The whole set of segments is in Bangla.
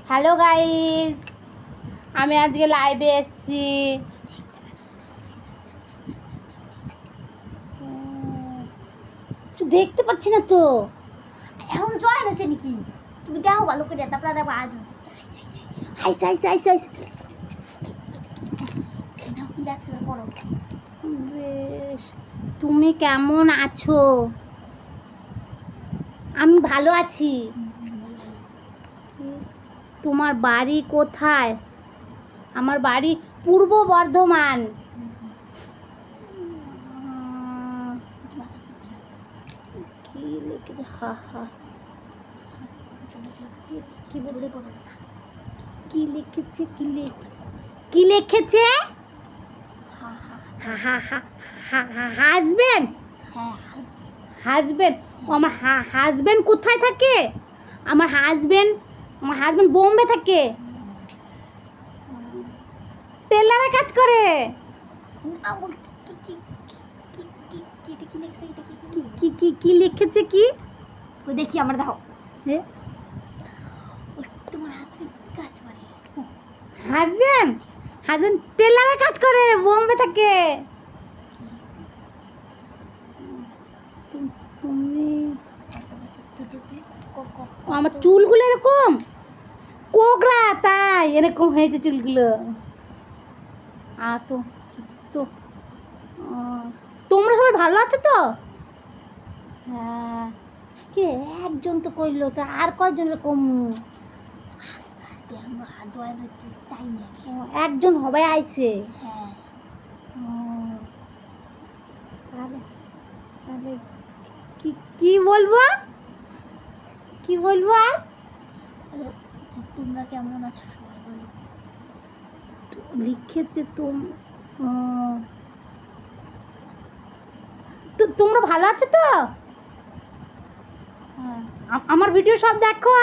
হ্যালো গাইস, আমি আজকে লাইভে এসেছি। দেখতে পাচ্ছি না তো, এখন জয়েন আছে নাকি? তুমি দেখো ভালো করে, তারপরে দেখো আজ আইস আইস আইস আইস। বেশ, তুমি কেমন আছো? আমি ভালো আছি। তোমার বাড়ি কোথায়? আমার বাড়ি পূর্ব বর্ধমান। কি লিখেছে? হা হা, কি লিখেছে? কি লিখেছে? হাজবেন্ড। হাজবেন্ড? আমার হাজবেন্ড কোথায় থাকে? আমার হাজবেন্ড বোম্বে থাকে, টেলারে কাজ করে। কি লিখেছে? কি দেখি আমার দেখো। হাজবেন্ড টেলারে কাজ করে, বোম্বে থাকে। তুমি আমার চুলগুলো এরকম কোকড়া, তাই এরকম হয়েছে চুলগুলো। তো তো তোমরা সবাই ভালো আছো তো? হ্যাঁ, কে একজন তো কইলো, তা আর কয়জন এরকম? একজন হবে আইছে। কি বলবো আর? তোমরা কেমন আছো সবাই বলো। লিখেছে তোমরা ভালো আছো তো? আমার ভিডিও সব দেখো,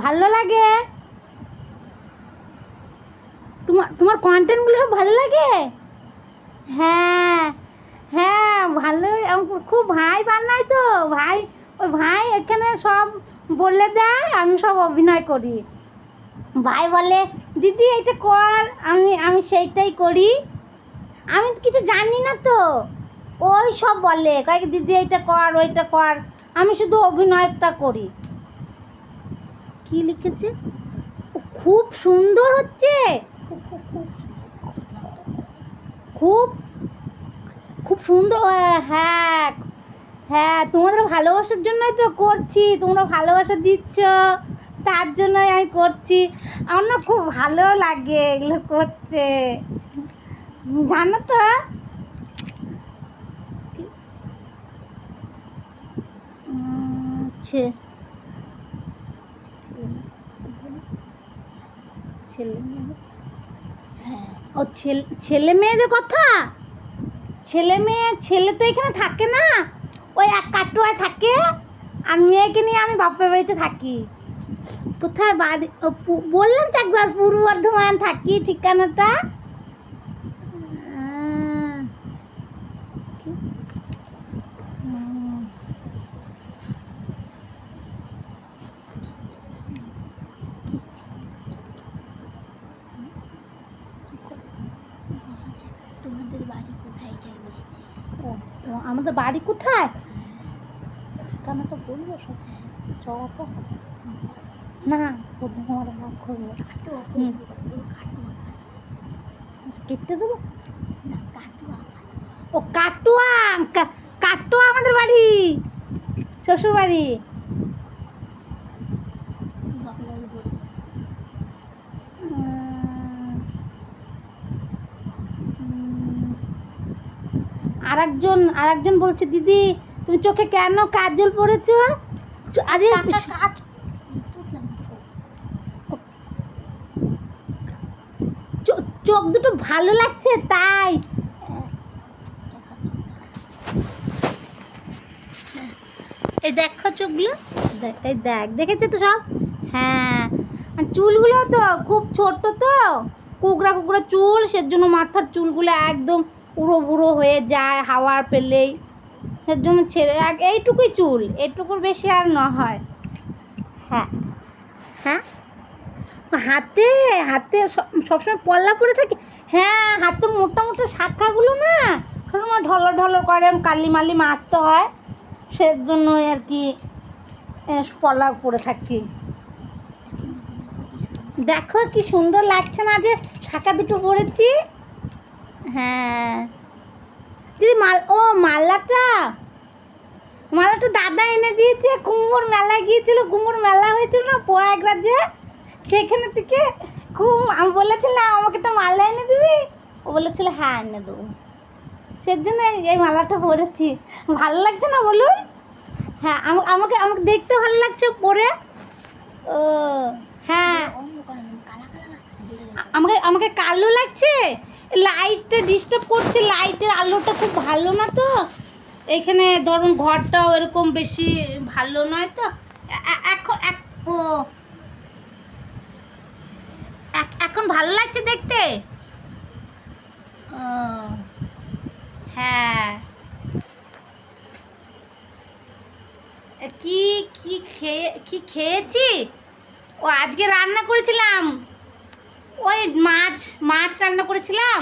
ভালো লাগে? তোমার কন্টেন্টগুলো সব ভালো লাগে? হ্যাঁ হ্যাঁ, ভালো। খুব ভাই বানাই তো, ওই ভাই এখানে সব বলে দেয়, আমি সব অভিনয় করি। ভাই বলে দিদি এটা কর, আমি সেইটাই করি। আমি কিছু জানি না তো, ওই সব বলে কয়েক দিদি এইটা কর ওইটা কর, আমি শুধু অভিনয়টা করি। কি লিখেছে? খুব সুন্দর হচ্ছে, খুব খুব সুন্দর। হ্যাঁ হ্যাঁ, তোমাদের ভালোবাসার জন্যই তো করছি, তোমরা ভালোবাসা দিচ্ছ, তার জন্যই আমি করছি। আমার না খুব ভালো লাগে এগুলো করতে, জানো তো? ছেলে মেয়েদের কথা, ছেলে তো এখানে থাকে না, ওই এক কাটোয়ায় থাকে, আর মেয়েকে নিয়ে আমি বাপের বাড়িতে থাকি। কোথায় বাড়ি? বললাম তো একবার, পূর্ব বর্ধমান থাকি, ঠিকানাটা। আমাদের বাড়ি কোথায়? ঠিকানাটা বলবো সব? চড়াটা না, আমার রাগ করবো। কেটে দেবো? ও কাটুয়া, কাটুয়া আমাদের বাড়ি, শ্বশুর বাড়ি। আর একজন বলছে দিদি তুমি চোখে কেন কাজল পরেছো? আরে চোখ দুটো ভালো লাগছে তাই। এই দেখো চোখগুলো, এই দেখেছে তো সব। হ্যাঁ, চুলগুলো তো খুব ছোট তো, কুকড়া চুল, সেজন্য মাথার চুলগুলো একদম উড়ো বুড়ো হয়ে যায় হাওয়ার পেলেই, সেজন্য ছেড়ে এইটুকুই চুল, এইটুকুর বেশি আর না হয়। হ্যাঁ হ্যাঁ হাতে হাতে সবসময় পল্লা পরে থাকে। হ্যাঁ হাতে মোটা মোটা শাখাগুলো না সবসময় ঢলর ঢলর করে, কালি মালি মারতে হয়, সেজন্যই আর কি পল্লা পরে থাকি। দেখো কি সুন্দর লাগছে না যে শাখা দুটো পরেছি। হ্যাঁ দিদি মালাটা দাদা এনে দিয়েছে। কুমোর মেলায় গিয়েছিল, কুমোর মেলা হয়েছিল না প্রয়াগরাজে, সেখানে থেকে আমি বলেছিলাম আমাকে একটা মালা এনে দিবি, ও বলেছিল হ্যাঁ এনে দেবো, সেজন্য এই মালাটা পরেছি। ভালো লাগছে না বলুন? হ্যাঁ আমাকে আমাকে দেখতে ভালো লাগছে পরে। ও হ্যাঁ আমাকে আমাকে কালো লাগছে, লাইটটা ডিস্টার্ব করছে, লাইটের আলোটা খুব ভালো না তো এখানে, ধরুন ঘরটাও এরকম বেশি ভালো নয় তো। এখন এখন ভালো লাগছে দেখতে। হ্যাঁ কি কি খেয়েছি? ও আজকে রান্না করেছিলাম, ওই মাছ রান্না করেছিলাম,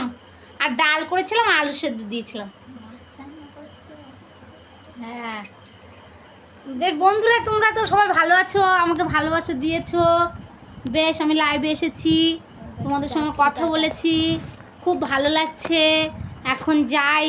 আর ডাল করেছিলাম, আলু সেদ্ধ দিয়েছিলাম। হ্যাঁ বেশ বন্ধুরা, তোমরা তো সবাই ভালো আছো, আমাকে ভালোবাসা দিয়েছো। বেশ আমি লাইভে এসেছি, তোমাদের সঙ্গে কথা বলেছি, খুব ভালো লাগছে। এখন যাই।